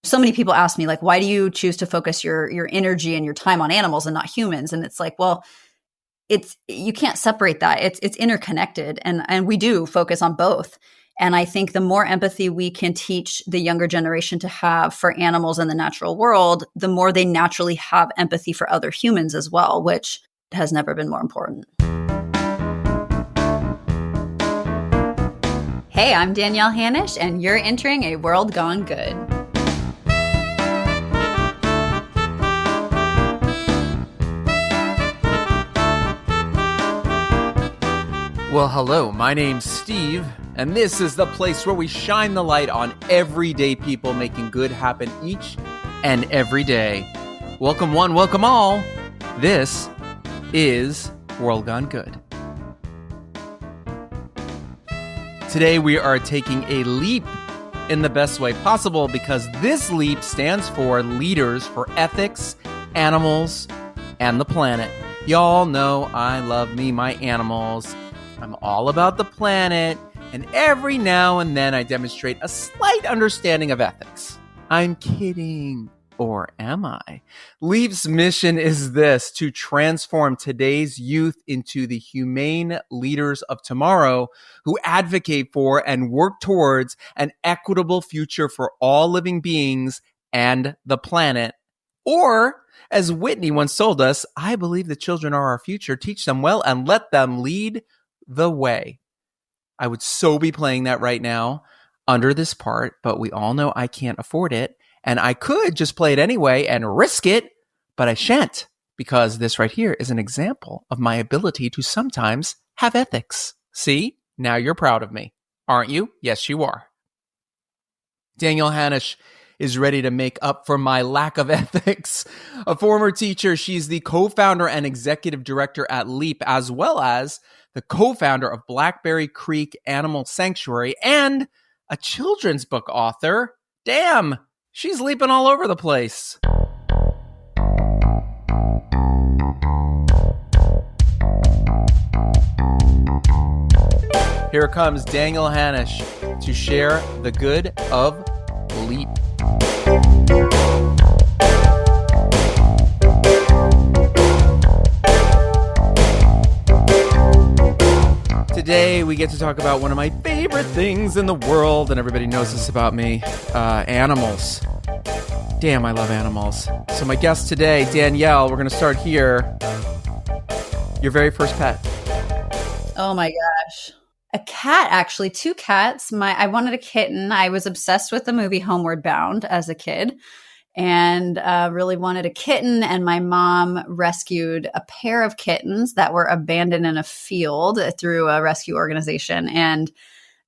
So many people ask me, like, why do you choose to focus your energy and your time on animals and not humans? And it's like, well, you can't separate that. It's interconnected, and we do focus on both. And I think the more empathy we can teach the younger generation to have for animals in the natural world, the more they naturally have empathy for other humans as well, which has never been more important. Hey, I'm Danielle Hanosh, and you're entering a world gone good. Well, hello, my name's Steve, and this is the place where we shine the light on everyday people making good happen each and every day. Welcome one, welcome all. This is World Gone Good. Today we are taking a leap in the best way possible because this leap stands for Leaders for Ethics, Animals, and the Planet. Y'all know I love me my animals. I'm all about the planet, and every now and then I demonstrate a slight understanding of ethics. I'm kidding. Or am I? LEAP's mission is this: to transform today's youth into the humane leaders of tomorrow who advocate for and work towards an equitable future for all living beings and the planet. Or, as Whitney once told us, I believe the children are our future. Teach them well and let them lead the way. I would so be playing that right now under this part, but we all know I can't afford it. And I could just play it anyway and risk it, but I shan't, because this right here is an example of my ability to sometimes have ethics. See? Now you're proud of me, aren't you? Yes, you are. Danielle Hanosh is ready to make up for my lack of ethics. A former teacher, she's the co-founder and executive director at LEAP, as well as the co-founder of Blackberry Creek Animal Sanctuary and a children's book author. Damn, she's leaping all over the place. Here comes Danielle Hanosh to share the good of LEAP. Today, we get to talk about one of my favorite things in the world, and everybody knows this about me, animals. Damn, I love animals. So my guest today, Danielle, we're going to start here. Your very first pet. Oh my gosh. A cat, actually. 2 cats. I wanted a kitten. I was obsessed with the movie Homeward Bound as a kid and really wanted a kitten. And my mom rescued a pair of kittens that were abandoned in a field through a rescue organization. And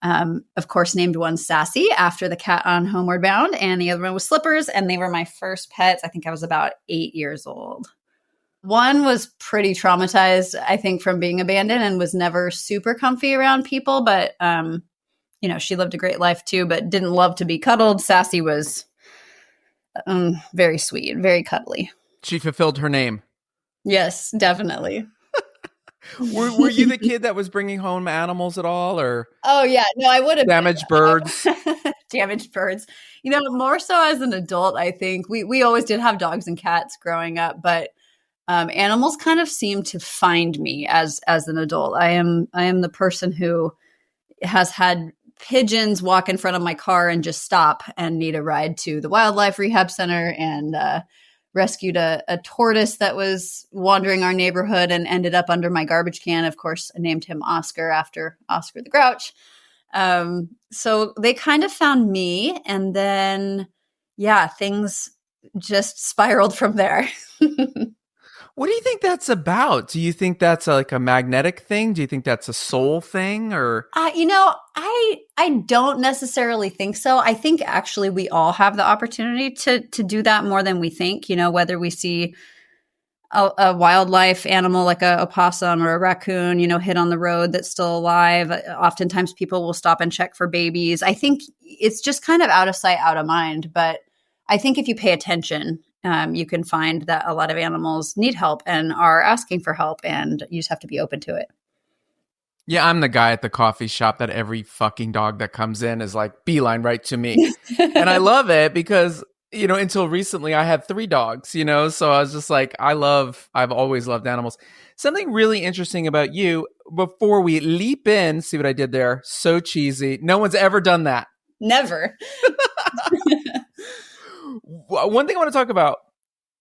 of course, named one Sassy after the cat on Homeward Bound. And the other one was Slippers. And they were my first pets. I think I was about 8 years old. One was pretty traumatized, I think, from being abandoned and was never super comfy around people. But, she lived a great life too, but didn't love to be cuddled. Sassy was very sweet, very cuddly. She fulfilled her name. Yes, definitely. Were you the kid that was bringing home animals at all, or? Oh yeah, no, I would have damaged birds. Damaged birds. More so as an adult. I think we always did have dogs and cats growing up, but animals kind of seem to find me as an adult. I am the person who has had pigeons walk in front of my car and just stop and need a ride to the wildlife rehab center, and rescued a tortoise that was wandering our neighborhood and ended up under my garbage can. Of course, I named him Oscar after Oscar the Grouch. So they kind of found me, and then, things just spiraled from there. What do you think that's about? Do you think that's like a magnetic thing? Do you think that's a soul thing, or? I don't necessarily think so. I think actually we all have the opportunity to do that more than we think. Whether we see a wildlife animal like a opossum or a raccoon, hit on the road that's still alive. Oftentimes people will stop and check for babies. I think it's just kind of out of sight, out of mind. But I think if you pay attention, you can find that a lot of animals need help and are asking for help, and you just have to be open to it. Yeah, I'm the guy at the coffee shop that every fucking dog that comes in is like beeline right to me. And I love it because until recently I had 3 dogs, so I was just like, I've always loved animals. Something really interesting about you before we leap in, see what I did there? So cheesy. No one's ever done that. Never. One thing I want to talk about,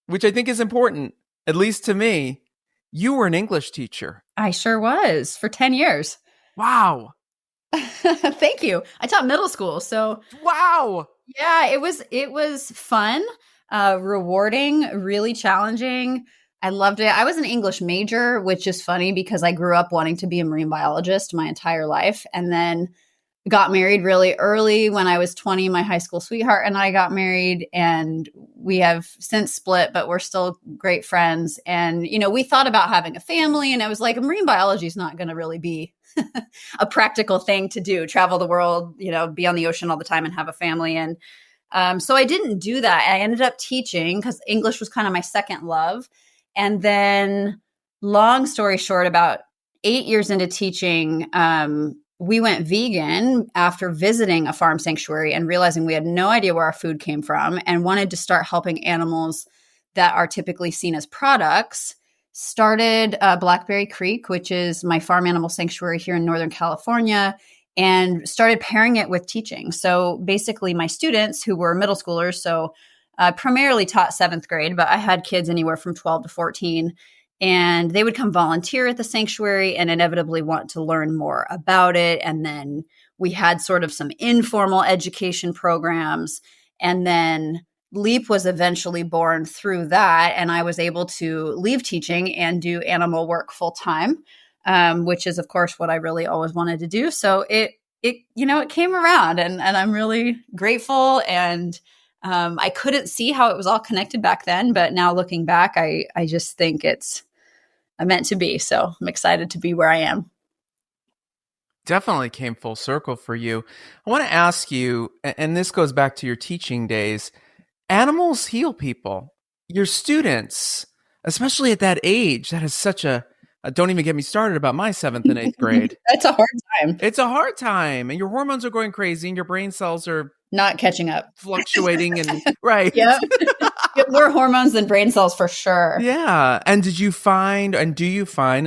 which I think is important, at least to me, you were an English teacher. I sure was for 10 years. Wow. Thank you. I taught middle school. So wow. Yeah, it was fun, rewarding, really challenging. I loved it. I was an English major, which is funny because I grew up wanting to be a marine biologist my entire life, and then got married really early when I was 20. My high school sweetheart and I got married, and we have since split, but we're still great friends. And, we thought about having a family, and I was like, marine biology is not going to really be a practical thing to do, travel the world, be on the ocean all the time and have a family. And so I didn't do that. I ended up teaching because English was kind of my second love. And then, long story short, about 8 years into teaching, we went vegan after visiting a farm sanctuary and realizing we had no idea where our food came from and wanted to start helping animals that are typically seen as products. Started Blackberry Creek, which is my farm animal sanctuary here in Northern California, and started pairing it with teaching. So basically my students, who were middle schoolers, so primarily taught 7th grade, but I had kids anywhere from 12 to 14, and they would come volunteer at the sanctuary and inevitably want to learn more about it. And then we had sort of some informal education programs, and then Leap was eventually born through that, and I was able to leave teaching and do animal work full time, which is, of course, what I really always wanted to do. So it came around, and I'm really grateful. And I couldn't see how it was all connected back then, but now looking back, I just think it's meant to be. So I'm excited to be where I am. Definitely came full circle for you. I want to ask you, and this goes back to your teaching days. Animals heal people. Your students, especially at that age, that is such don't even get me started about my 7th and 8th grade. That's a hard time. It's a hard time. And your hormones are going crazy and your brain cells are not catching up, fluctuating. And right. Yeah. More hormones than brain cells for sure. Yeah. And do you find, and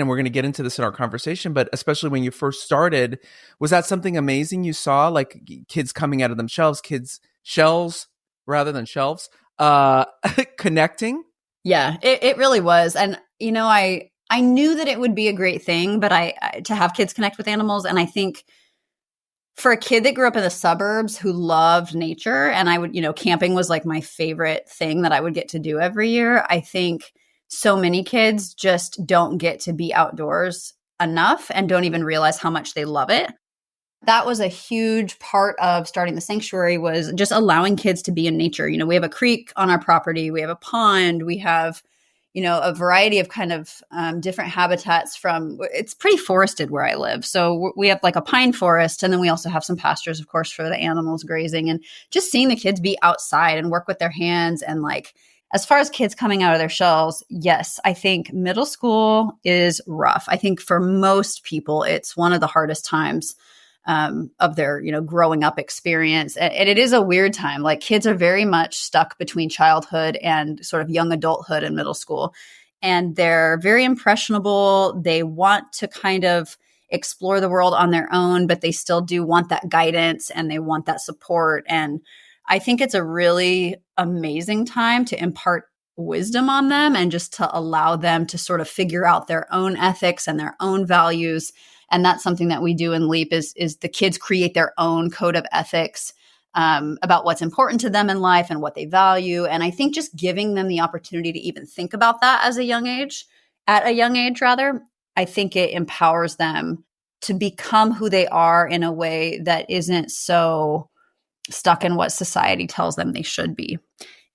we're going to get into this in our conversation, but especially when you first started, was that something amazing you saw? Like kids coming out of themselves, shells rather than shelves, connecting? Yeah, it really was. And, I knew that it would be a great thing, but to have kids connect with animals. And I think for a kid that grew up in the suburbs who loved nature, and I would, camping was like my favorite thing that I would get to do every year. I think so many kids just don't get to be outdoors enough and don't even realize how much they love it. That was a huge part of starting the sanctuary, was just allowing kids to be in nature. We have a creek on our property. We have a pond. We have, a variety of kind of different habitats it's pretty forested where I live. So we have like a pine forest, and then we also have some pastures, of course, for the animals grazing, and just seeing the kids be outside and work with their hands. And like, as far as kids coming out of their shells, yes, I think middle school is rough. I think for most people, it's one of the hardest times of their, growing up experience. And it is a weird time. Like kids are very much stuck between childhood and sort of young adulthood in middle school. And they're very impressionable. They want to kind of explore the world on their own, but they still do want that guidance and they want that support. And I think it's a really amazing time to impart wisdom on them and just to allow them to sort of figure out their own ethics and their own values. And that's something that we do in LEAP is the kids create their own code of ethics about what's important to them in life and what they value. And I think just giving them the opportunity to even think about that at a young age, I think it empowers them to become who they are in a way that isn't so stuck in what society tells them they should be.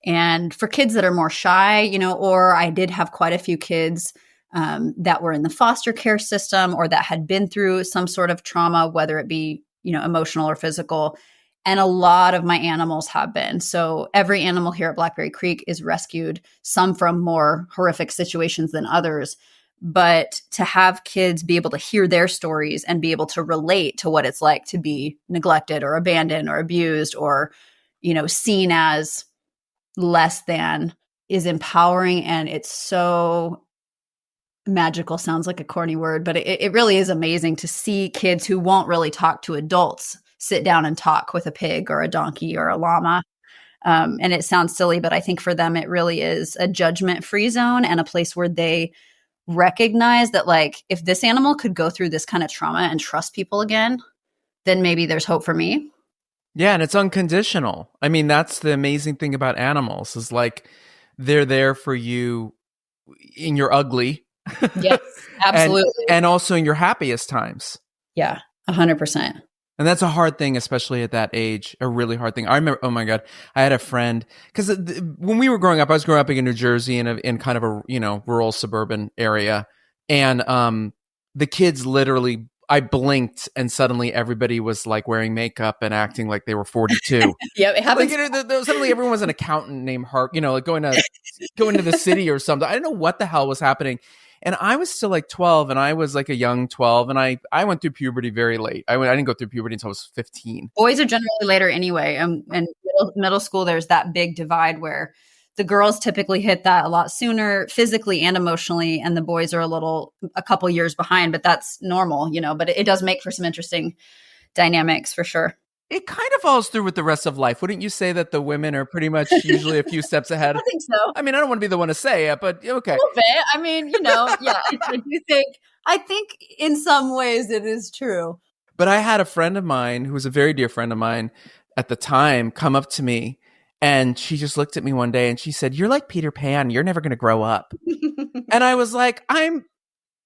And for kids that are more shy, or I did have quite a few kids that were in the foster care system or that had been through some sort of trauma, whether it be, emotional or physical. And a lot of my animals have been. So every animal here at Blackberry Creek is rescued, some from more horrific situations than others. But to have kids be able to hear their stories and be able to relate to what it's like to be neglected or abandoned or abused or, seen as less than is empowering, and it's so magical. Sounds like a corny word, but it really is amazing to see kids who won't really talk to adults sit down and talk with a pig or a donkey or a llama. And it sounds silly, but I think for them, it really is a judgment-free zone and a place where they recognize that, like, if this animal could go through this kind of trauma and trust people again, then maybe there's hope for me. Yeah, and it's unconditional. I mean, that's the amazing thing about animals is like they're there for you in your ugly. Yes, absolutely. and also in your happiest times. Yeah, 100%. And that's a hard thing, especially at that age, a really hard thing. I remember, oh my God, I had a friend, because when we were growing up, I was growing up in New Jersey in kind of a, rural suburban area. And the kids literally, I blinked and suddenly everybody was like wearing makeup and acting like they were 42. Yeah, it happens. Like, suddenly everyone was an accountant named Hart, like going to the city or something. I didn't know what the hell was happening. And I was still like 12, and I was like a young 12, and I went through puberty very late. I didn't go through puberty until I was 15. Boys are generally later anyway. And middle school, there's that big divide where the girls typically hit that a lot sooner, physically and emotionally, and the boys are a couple years behind, but that's normal, but it does make for some interesting dynamics for sure. It kind of follows through with the rest of life. Wouldn't you say that the women are pretty much usually a few steps ahead? I think so. I mean, I don't want to be the one to say it, but okay. A little bit. I mean, yeah, I think in some ways it is true. But I had a friend of mine who was a very dear friend of mine at the time come up to me, and she just looked at me one day and she said, "You're like Peter Pan. You're never going to grow up." And I was like, I'm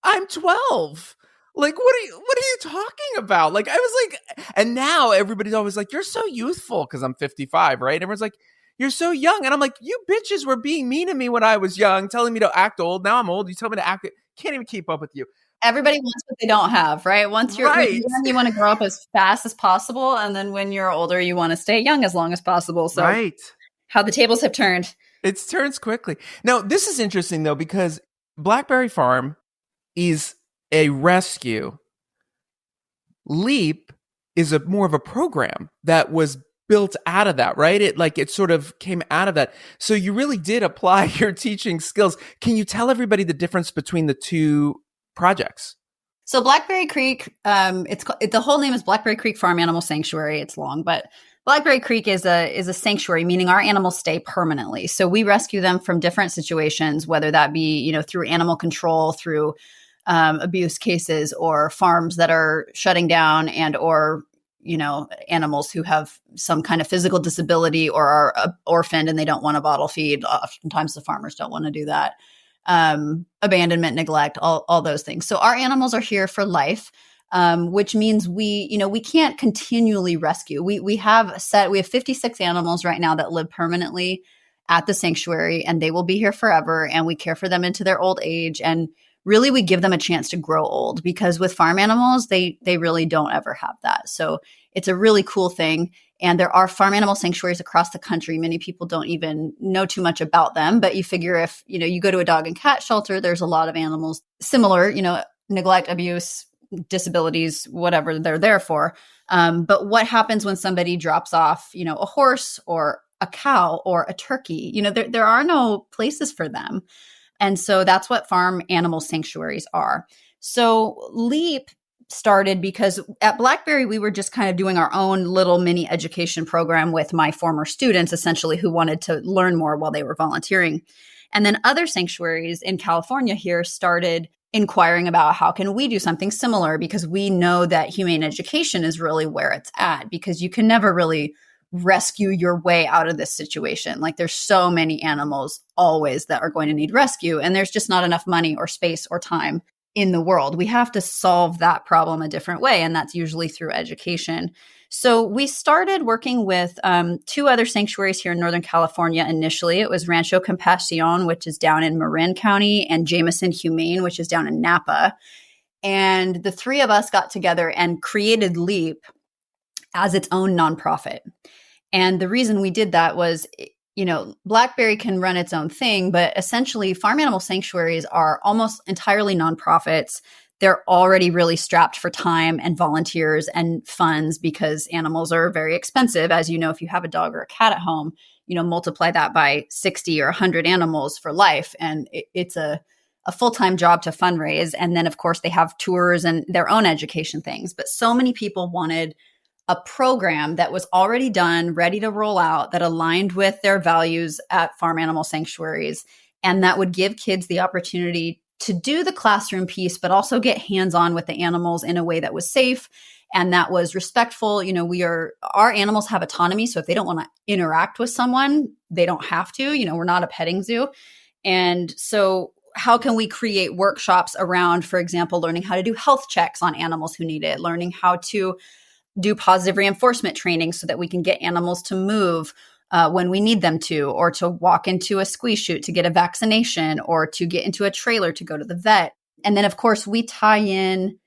12. Like, what are you talking about? Like, I was like, and now everybody's always like, "You're so youthful," because I'm 55, right? Everyone's like, "You're so young." And I'm like, you bitches were being mean to me when I was young, telling me to act old. Now I'm old. You tell me to act. Can't even keep up with you. Everybody wants what they don't have, right? Once you're young, you want to grow up as fast as possible. And then when you're older, you want to stay young as long as possible. So right. How the tables have turned. It turns quickly. Now, this is interesting, though, because Blackberry Farm is a rescue. Leap is more of a program that was built out of that, right? It sort of came out of that. So you really did apply your teaching skills. Can you tell everybody the difference between the two projects? So Blackberry Creek, the whole name is Blackberry Creek Farm Animal Sanctuary. It's long, but Blackberry Creek is a sanctuary, meaning our animals stay permanently. So we rescue them from different situations, whether that be, through animal control, through abuse cases, or farms that are shutting down, and or animals who have some kind of physical disability or are orphaned and they don't want to bottle feed. Oftentimes the farmers don't want to do that. Abandonment, neglect, all those things. So our animals are here for life, which means we can't continually rescue. We have 56 animals right now that live permanently at the sanctuary, and they will be here forever. And we care for them into their old age. And really, we give them a chance to grow old, because with farm animals, they really don't ever have that. So it's a really cool thing. And there are farm animal sanctuaries across the country. Many people don't even know too much about them, but you figure if, you go to a dog and cat shelter, there's a lot of animals similar, neglect, abuse, disabilities, whatever they're there for. But what happens when somebody drops off, a horse or a cow or a turkey? There are no places for them. And so that's what farm animal sanctuaries are. So LEAP started because at Blackberry, we were just kind of doing our own little mini education program with my former students, essentially, who wanted to learn more while they were volunteering. And then other sanctuaries in California here started inquiring about how can we do something similar, because we know that humane education is really where it's at, because you can never really rescue your way out of this situation. Like, there's so many animals always that are going to need rescue, and there's just not enough money or space or time in the world. We have to solve that problem a different way, and that's usually through education. So we started working with two other sanctuaries here in Northern California initially. It was Rancho Compasión, which is down in Marin County, and Jameson Humane, which is down in Napa. And the three of us got together and created LEAP as its own nonprofit. And the reason we did that was, Blackberry can run its own thing, but essentially farm animal sanctuaries are almost entirely nonprofits. They're already really strapped for time and volunteers and funds, because animals are very expensive. As you know, if you have a dog or a cat at home, multiply that by 60 or 100 animals for life. And it's a full-time job to fundraise. And then, of course, they have tours and their own education things. But so many people wanted a program that was already done, ready to roll out, that aligned with their values at farm animal sanctuaries, and that would give kids the opportunity to do the classroom piece, but also get hands-on with the animals in a way that was safe and that was respectful. Our animals have autonomy. So if they don't want to interact with someone, they don't have to. We're not a petting zoo. And so how can we create workshops around, for example, learning how to do health checks on animals who need it, learning how to do positive reinforcement training so that we can get animals to move when we need them to, or to walk into a squeeze chute to get a vaccination, or to get into a trailer to go to the vet. And then, of course, we tie in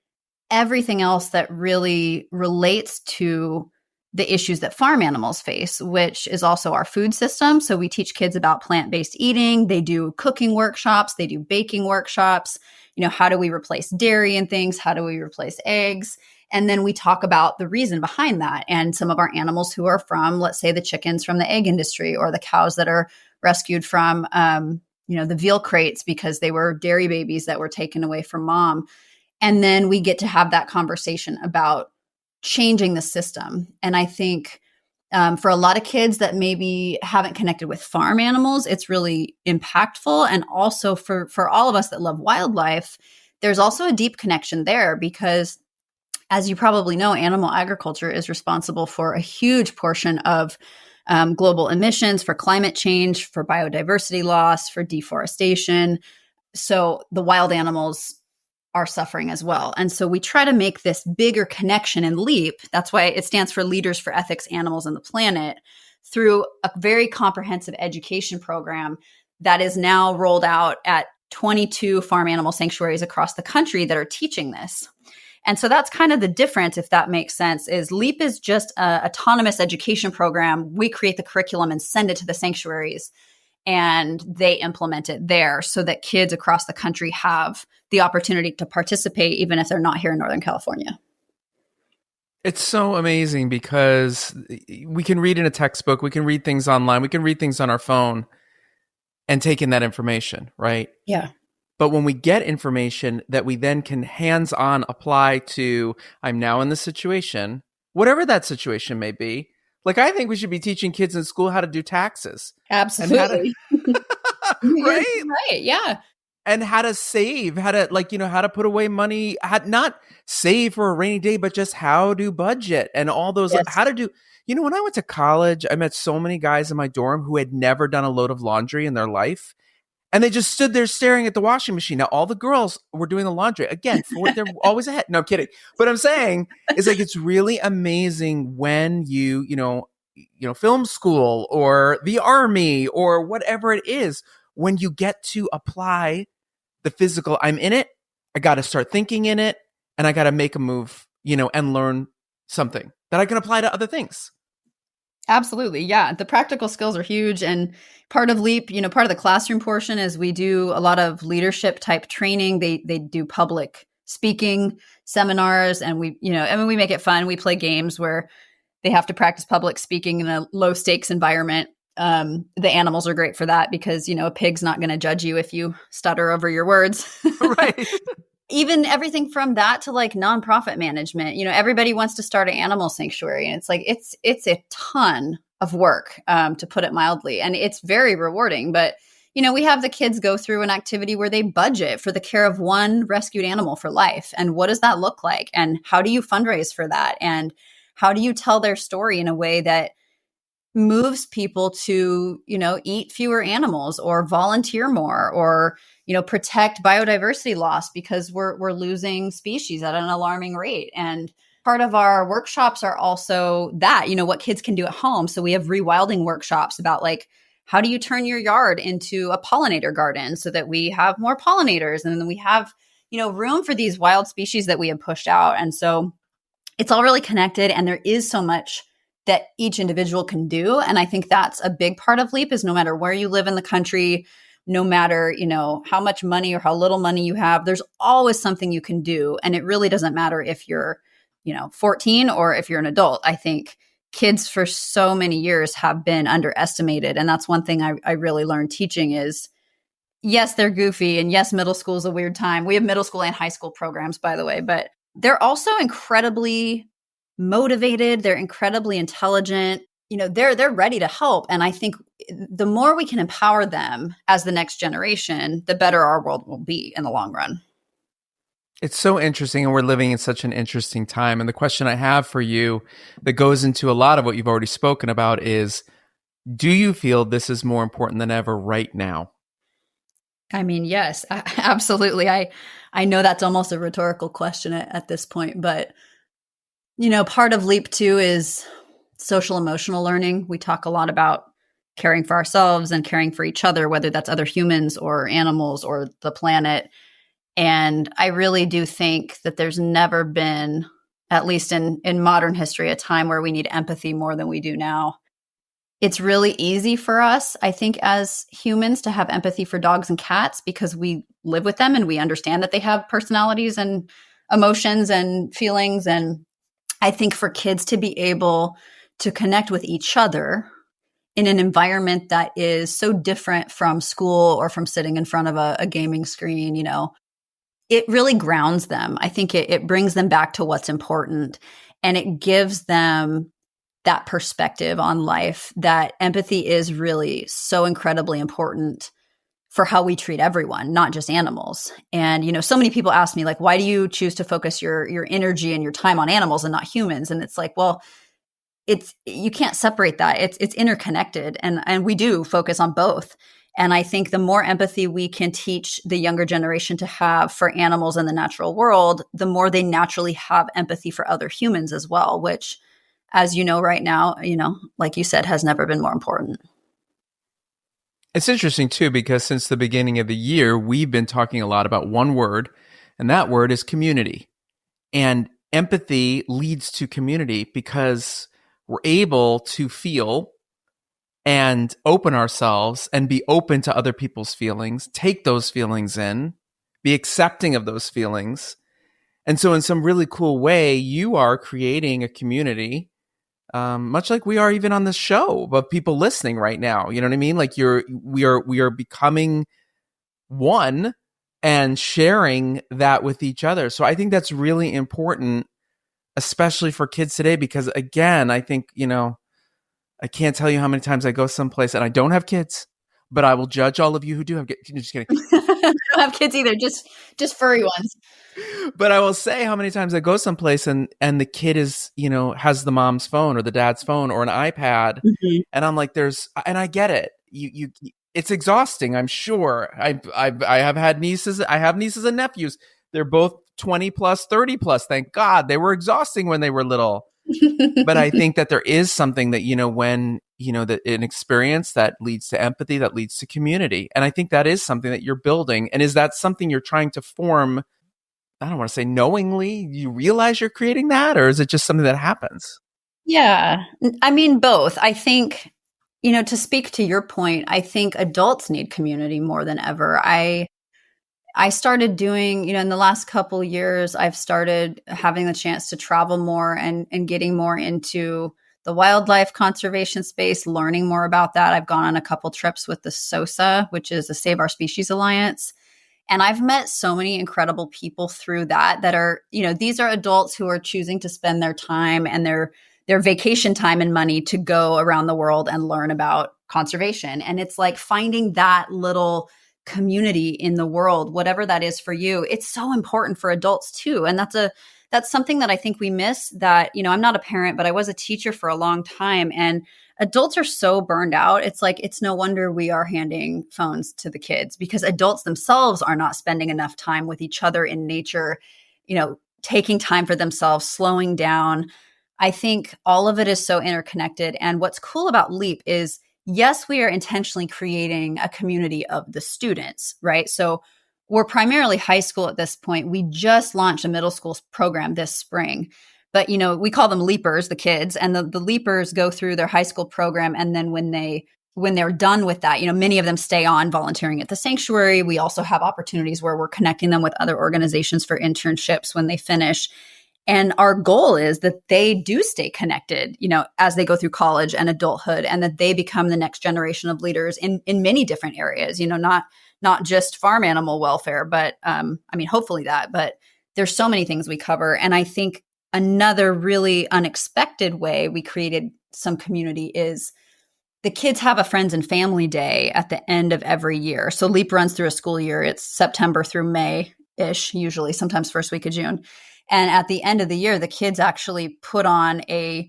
everything else that really relates to the issues that farm animals face, which is also our food system. So we teach kids about plant-based eating. They do cooking workshops. They do baking workshops. How do we replace dairy and things? How do we replace eggs? And then we talk about the reason behind that. And some of our animals who are from, let's say, the chickens from the egg industry, or the cows that are rescued from, the veal crates because they were dairy babies that were taken away from mom. And then we get to have that conversation about changing the system. And I think for a lot of kids that maybe haven't connected with farm animals, it's really impactful. And also for all of us that love wildlife, there's also a deep connection there because, as you probably know, animal agriculture is responsible for a huge portion of global emissions, for climate change, for biodiversity loss, for deforestation. So the wild animals are suffering as well. And so we try to make this bigger connection in LEAP. That's why it stands for Leaders for Ethics, Animals, and the Planet, through a very comprehensive education program that is now rolled out at 22 farm animal sanctuaries across the country that are teaching this. And so that's kind of the difference, if that makes sense, is LEAP is just an autonomous education program. We create the curriculum and send it to the sanctuaries, and they implement it there so that kids across the country have the opportunity to participate, even if they're not here in Northern California. It's so amazing because we can read in a textbook, we can read things online, we can read things on our phone and take in that information, right? Yeah. But when we get information that we then can hands-on apply to, I'm now in this situation, whatever that situation may be. Like, I think we should be teaching kids in school how to do taxes. Absolutely. Right? Right. Yeah. And how to save, how to put away money, not save for a rainy day, but just how to budget and all those, Yes. how to do, when I went to college, I met so many guys in my dorm who had never done a load of laundry in their life. And they just stood there staring at the washing machine. Now, all the girls were doing the laundry. Again, they're always ahead. No, I'm kidding. But I'm saying is it's really amazing when you film school or the army or whatever it is, when you get to apply the physical, I'm in it, I got to start thinking in it, and I got to make a move, and learn something that I can apply to other things. Absolutely. Yeah. The practical skills are huge. And part of LEAP, part of the classroom portion is we do a lot of leadership type training. They do public speaking seminars, and we make it fun. We play games where they have to practice public speaking in a low stakes environment. The animals are great for that because, a pig's not going to judge you if you stutter over your words. Right. Even everything from that to like nonprofit management, everybody wants to start an animal sanctuary, and it's like, it's a ton of work, to put it mildly. And it's very rewarding, but we have the kids go through an activity where they budget for the care of one rescued animal for life. And what does that look like? And how do you fundraise for that? And how do you tell their story in a way that moves people to, eat fewer animals or volunteer more or, protect biodiversity loss because we're losing species at an alarming rate. And part of our workshops are also that, what kids can do at home. So we have rewilding workshops about like, how do you turn your yard into a pollinator garden so that we have more pollinators? And then we have, room for these wild species that we have pushed out. And so it's all really connected, and there is so much that each individual can do. And I think that's a big part of LEAP is no matter where you live in the country, no matter, how much money or how little money you have, there's always something you can do. And it really doesn't matter if you're, 14 or if you're an adult. I think kids for so many years have been underestimated. And that's one thing I really learned teaching is, yes, they're goofy. And yes, middle school is a weird time. We have middle school and high school programs, by the way, but they're also incredibly motivated. They're incredibly intelligent. They're ready to help. And I think the more we can empower them as the next generation, the better our world will be in the long run. It's so interesting, and we're living in such an interesting time. And the question I have for you that goes into a lot of what you've already spoken about is, do you feel this is more important than ever right now? I mean, yes, absolutely. I know that's almost a rhetorical question at this point, but part of Leap 2 is social emotional learning. We talk a lot about caring for ourselves and caring for each other, whether that's other humans or animals or the planet. And I really do think that there's never been, at least in modern history, a time where we need empathy more than we do now. It's really easy for us, I think, as humans to have empathy for dogs and cats because we live with them and we understand that they have personalities and emotions and feelings. And I think for kids to be able to connect with each other in an environment that is so different from school or from sitting in front of a gaming screen, it really grounds them. I think it brings them back to what's important, and it gives them that perspective on life, that empathy is really so incredibly important for how we treat everyone, not just animals. And, so many people ask me, like, why do you choose to focus your energy and your time on animals and not humans? And it's like, well, you can't separate that. It's interconnected. And we do focus on both. And I think the more empathy we can teach the younger generation to have for animals in the natural world, the more they naturally have empathy for other humans as well, which, as you know, right now, like you said, has never been more important. It's interesting, too, because since the beginning of the year, we've been talking a lot about one word, and that word is community. And empathy leads to community because we're able to feel and open ourselves and be open to other people's feelings, take those feelings in, be accepting of those feelings. And so in some really cool way, you are creating a community, much like we are even on this show, of people listening right now. You know what I mean? Like we are becoming one and sharing that with each other. So I think that's really important, especially for kids today, because again, I think, I can't tell you how many times I go someplace and I don't have kids, but I will judge all of you who do have kids. Just kidding. I don't have kids either, just furry ones. But I will say how many times I go someplace and the kid is, has the mom's phone or the dad's phone or an iPad. Mm-hmm. And I'm like, and I get it. It's exhausting. I'm sure. I have had nieces. I have nieces and nephews. They're both 20 plus, 30 plus. Thank God. They were exhausting when they were little. But I think that there is something that, when, that an experience that leads to empathy, that leads to community. And I think that is something that you're building. And is that something you're trying to form? I don't want to say knowingly, you realize you're creating that, or is it just something that happens? Yeah. I mean, both. I think, to speak to your point, I think adults need community more than ever. I started doing, in the last couple of years, I've started having the chance to travel more and getting more into the wildlife conservation space, learning more about that. I've gone on a couple trips with the SOSA, which is the Save Our Species Alliance. And I've met so many incredible people through that are, these are adults who are choosing to spend their time and their vacation time and money to go around the world and learn about conservation. And it's like finding that little community in the world, whatever that is for you. It's so important for adults too. And that's something that I think we miss, that, I'm not a parent, but I was a teacher for a long time, and adults are so burned out. It's like, it's no wonder we are handing phones to the kids, because adults themselves are not spending enough time with each other in nature, taking time for themselves, slowing down. I think all of it is so interconnected. And what's cool about LEAP is, yes, we are intentionally creating a community of the students, right? So we're primarily high school at this point. We just launched a middle school program this spring. But, we call them leapers, the kids, and the leapers go through their high school program. And then when they're done with that, many of them stay on volunteering at the sanctuary. We also have opportunities where we're connecting them with other organizations for internships when they finish. And our goal is that they do stay connected, as they go through college and adulthood, and that they become the next generation of leaders in many different areas, not just farm animal welfare, but hopefully that, but there's so many things we cover. And I think another really unexpected way we created some community is the kids have a friends and family day at the end of every year. So LEAP runs through a school year. It's September through May-ish, usually, sometimes first week of June. And at the end of the year, the kids actually put on a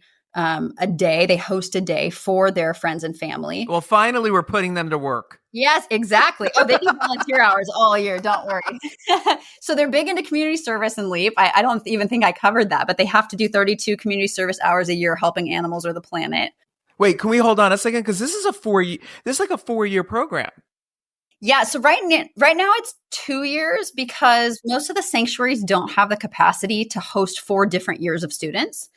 day. They host a day for their friends and family. Well, finally, we're putting them to work. Yes, exactly. Oh, they do volunteer hours all year. Don't worry. So they're big into community service and LEAP. I don't even think I covered that, but they have to do 32 community service hours a year helping animals or the planet. Wait, can we hold on a second? Because this is like a 4-year program. Yeah. So right now it's 2 years because most of the sanctuaries don't have the capacity to host 4 different years of students.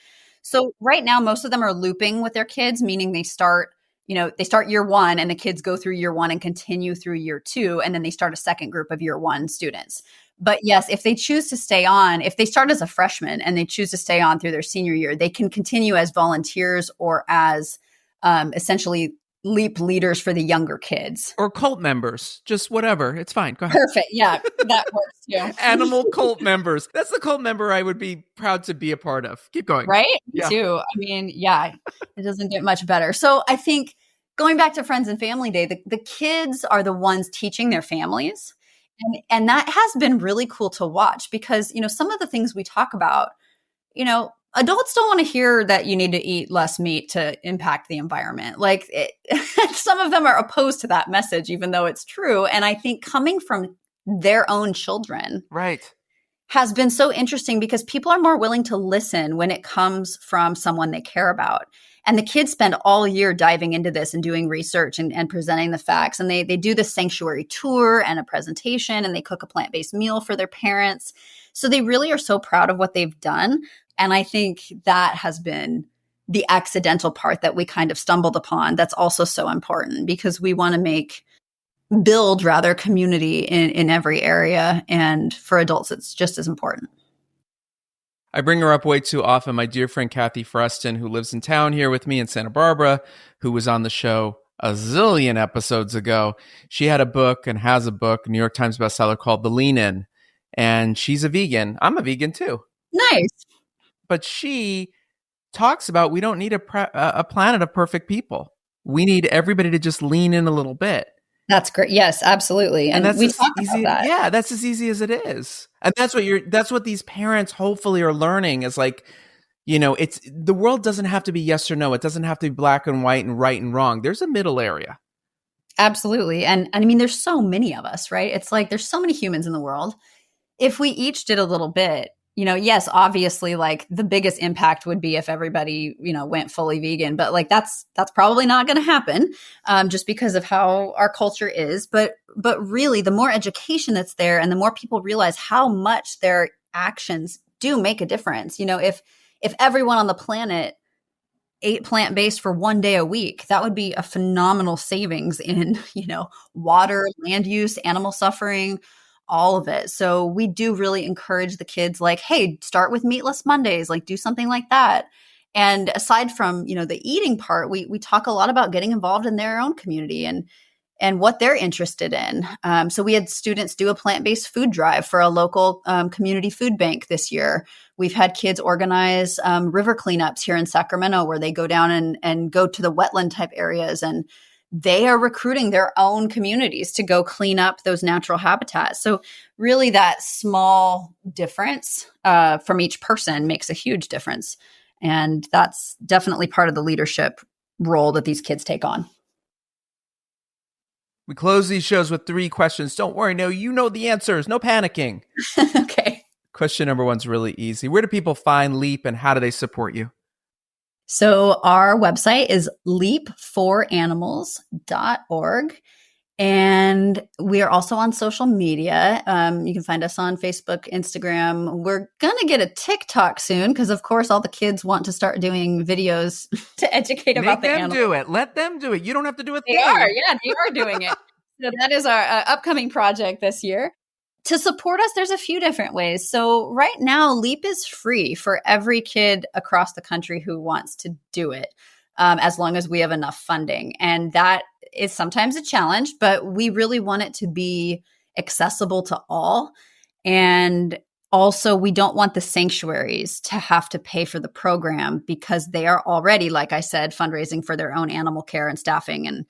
So right now, most of them are looping with their kids, meaning they start year 1 and the kids go through year 1 and continue through year 2. And then they start a second group of year 1 students. But yes, if they choose to stay on, if they start as a freshman and they choose to stay on through their senior year, they can continue as volunteers or as essentially LEAP leaders for the younger kids. Or cult members, just whatever. It's fine. Go ahead. Perfect. Yeah, that works too. Animal cult members. That's the cult member I would be proud to be a part of. Keep going. Right? Me too. It doesn't get much better. So I think going back to Friends and Family Day, the kids are the ones teaching their families. And that has been really cool to watch because, some of the things we talk about, adults don't want to hear that you need to eat less meat to impact the environment. Some of them are opposed to that message, even though it's true. And I think coming from their own children has been so interesting because people are more willing to listen when it comes from someone they care about. And the kids spend all year diving into this and doing research and presenting the facts. And they do the sanctuary tour and a presentation, and they cook a plant-based meal for their parents. So they really are so proud of what they've done. And I think that has been the accidental part that we kind of stumbled upon. That's also so important because we want to build community in every area. And for adults, it's just as important. I bring her up way too often. My dear friend, Kathy Freston, who lives in town here with me in Santa Barbara, who was on the show a zillion episodes ago. She had a book and has a book, New York Times bestseller called The Lean In. And she's a vegan. I'm a vegan too. Nice. But she talks about we don't need a planet of perfect people. We need everybody to just lean in a little bit. That's great. Yes, absolutely. And that's we talk about that. Yeah, that's as easy as it is. And that's what these parents hopefully are learning is it's the world doesn't have to be yes or no. It doesn't have to be black and white and right and wrong. There's a middle area. Absolutely. And there's so many of us, right? It's like there's so many humans in the world. If we each did a little bit, yes, obviously, the biggest impact would be if everybody, went fully vegan. But that's probably not going to happen, just because of how our culture is. But really, the more education that's there, and the more people realize how much their actions do make a difference. If everyone on the planet ate plant-based for 1 day a week, that would be a phenomenal savings in, water, land use, animal suffering, all of it. So we do really encourage the kids hey, start with meatless Mondays, do something like that. And aside from, the eating part, we talk a lot about getting involved in their own community and what they're interested in. So we had students do a plant-based food drive for a local community food bank this year. We've had kids organize river cleanups here in Sacramento where they go down and go to the wetland type areas, and they are recruiting their own communities to go clean up those natural habitats. So really that small difference from each person makes a huge difference. And that's definitely part of the leadership role that these kids take on. We close these shows with 3 questions. Don't worry. No, you know the answers. No panicking. Okay. Question number 1's really easy. Where do people find LEAP and how do they support you? So our website is leap4animals.org. And we are also on social media. You can find us on Facebook, Instagram. We're going to get a TikTok soon because, of course, all the kids want to start doing videos to educate about the animals. Make them do it. Let them do it. You don't have to do a thing. They are doing it. So that is our upcoming project this year. To support us, there's a few different ways. So right now, LEAP is free for every kid across the country who wants to do it, as long as we have enough funding. And that is sometimes a challenge, but we really want it to be accessible to all. And also, we don't want the sanctuaries to have to pay for the program because they are already, like I said, fundraising for their own animal care and staffing and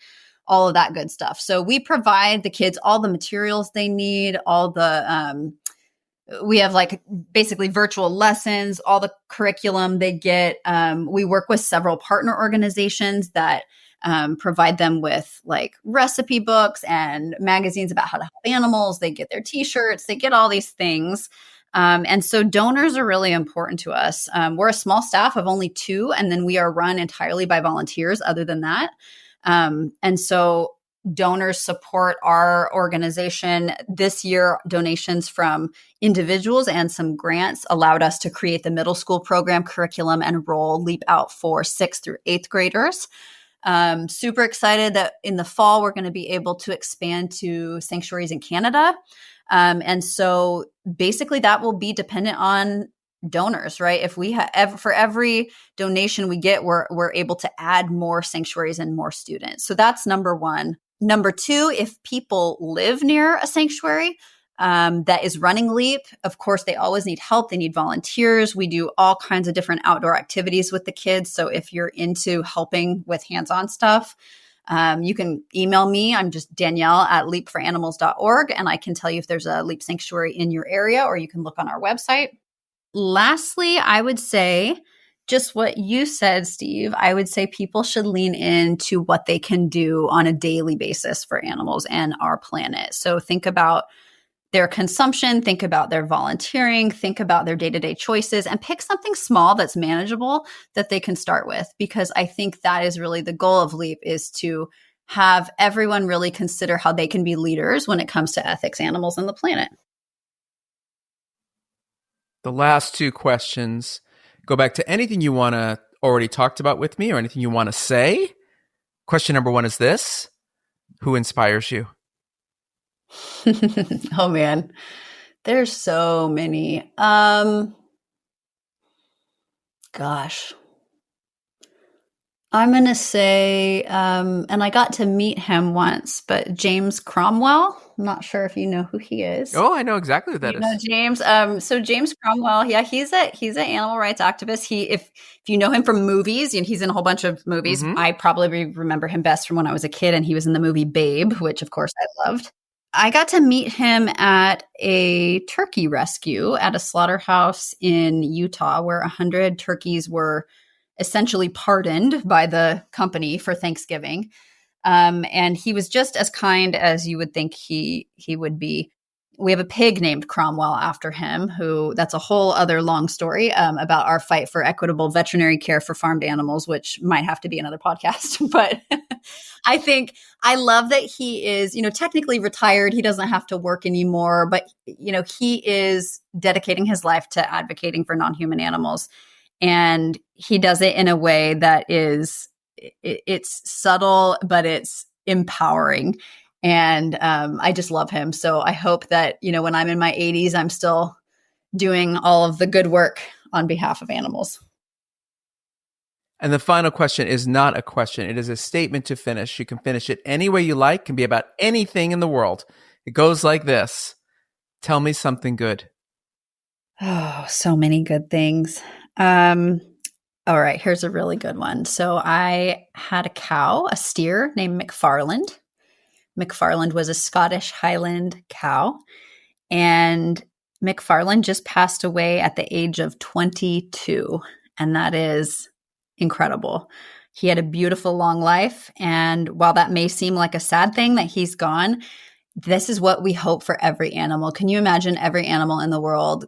all of that good stuff. So we provide the kids all the materials they need, all the we have like basically virtual lessons, all the curriculum they get. We work with several partner organizations that provide them with like recipe books and magazines about how to help animals. They get their t-shirts, they get all these things. And so donors are really important to us. We're a small staff of only 2, and then we are run entirely by volunteers other than that. And so donors support our organization. This year, donations from individuals and some grants allowed us to create the middle school program curriculum and roll Leap out for 6th through 8th graders. Super excited that in the fall, we're going to be able to expand to sanctuaries in Canada. And so basically that will be dependent on donors, right? If we have for every donation we get, we're able to add more sanctuaries and more students. So that's number one. Number two, if people live near a sanctuary that is running LEAP, of course, they always need help. They need volunteers. We do all kinds of different outdoor activities with the kids. So if you're into helping with hands-on stuff, you can email me. I'm just Danielle at leapforanimals.org, and I can tell you if there's a LEAP sanctuary in your area, or you can look on our website. Lastly, I would say just what you said, Steve. I would say people should lean into what they can do on a daily basis for animals and our planet. So think about their consumption, think about their volunteering, think about their day-to-day choices, and pick something small that's manageable that they can start with. Because I think that is really the goal of LEAP, is to have everyone really consider how they can be leaders when it comes to ethics, animals, and the planet. The last 2 questions go back to anything you want to already talked about with me or anything you want to say. Question number 1 is this: who inspires you? Oh man, there's so many. Gosh, I'm going to say, and I got to meet him once, but James Cromwell. I'm not sure if you know who he is. Oh, I know exactly who that is. Know James. So James Cromwell, yeah, he's an animal rights activist. If you know him from movies, and he's in a whole bunch of movies. Mm-hmm. I probably remember him best from when I was a kid, and he was in the movie Babe, which of course I loved. I got to meet him at a turkey rescue at a slaughterhouse in Utah, where 100 turkeys were essentially pardoned by the company for Thanksgiving. And he was just as kind as you would think he would be. We have a pig named Cromwell after him, that's a whole other long story about our fight for equitable veterinary care for farmed animals, which might have to be another podcast. But I love that he is, technically retired. He doesn't have to work anymore, but, he is dedicating his life to advocating for non-human animals. And he does it in a way that it's subtle, but it's empowering. And I just love him. So I hope that, when I'm in my 80s, I'm still doing all of the good work on behalf of animals. And the final question is not a question. It is a statement to finish. You can finish it any way you like. It can be about anything in the world. It goes like this: tell me something good. Oh, so many good things. All right, here's a really good one. So I had a steer named McFarland. McFarland was a Scottish Highland cow, and McFarland just passed away at the age of 22, and that is incredible. He had a beautiful long life, and while that may seem like a sad thing that he's gone, this is what we hope for every animal. Can you imagine every animal in the world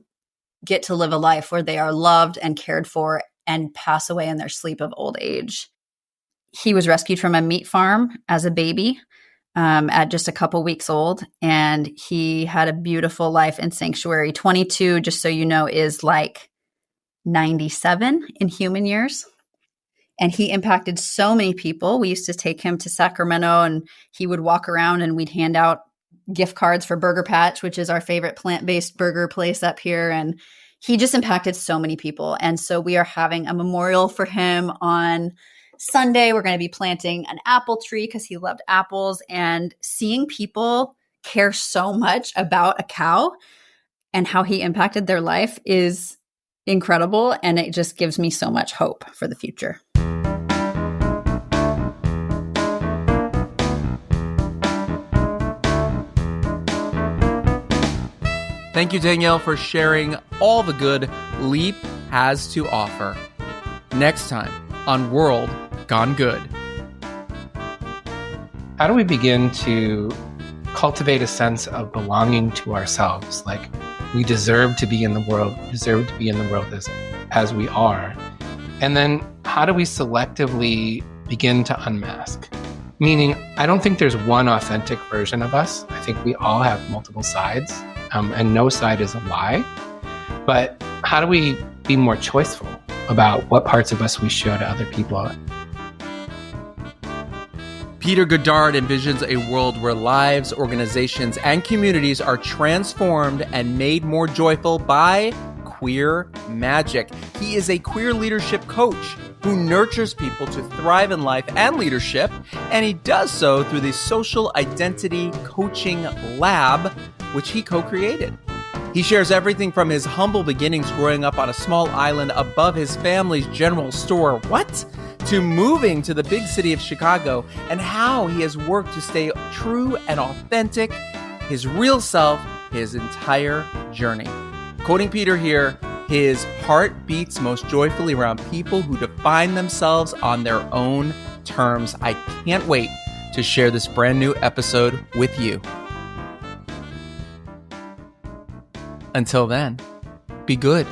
get to live a life where they are loved and cared for and pass away in their sleep of old age? He was rescued from a meat farm as a baby at just a couple weeks old, and he had a beautiful life in sanctuary. 22, just so you know, is like 97 in human years. And he impacted so many people. We used to take him to Sacramento, and he would walk around and we'd hand out gift cards for Burger Patch, which is our favorite plant-based burger place up here. And he just impacted so many people. And so we are having a memorial for him on Sunday. We're going to be planting an apple tree because he loved apples, and seeing people care so much about a cow and how he impacted their life is incredible. And it just gives me so much hope for the future. Thank you, Danielle, for sharing all the good LEAP has to offer. Next time on World Gone Good. How do we begin to cultivate a sense of belonging to ourselves? Like, we deserve to be in the world, as we are. And then how do we selectively begin to unmask? Meaning, I don't think there's one authentic version of us. I think we all have multiple sides, and no side is a lie. But how do we be more choiceful about what parts of us we show to other people? Peter Goddard envisions a world where lives, organizations, and communities are transformed and made more joyful by queer magic. He is a queer leadership coach who nurtures people to thrive in life and leadership, and he does so through the Social Identity Coaching Lab, which he co-created. He shares everything from his humble beginnings growing up on a small island above his family's general store, to moving to the big city of Chicago, and how he has worked to stay true and authentic, his real self, his entire journey. Quoting Peter here, his heart beats most joyfully around people who define themselves on their own terms. I can't wait to share this brand new episode with you. Until then, be good.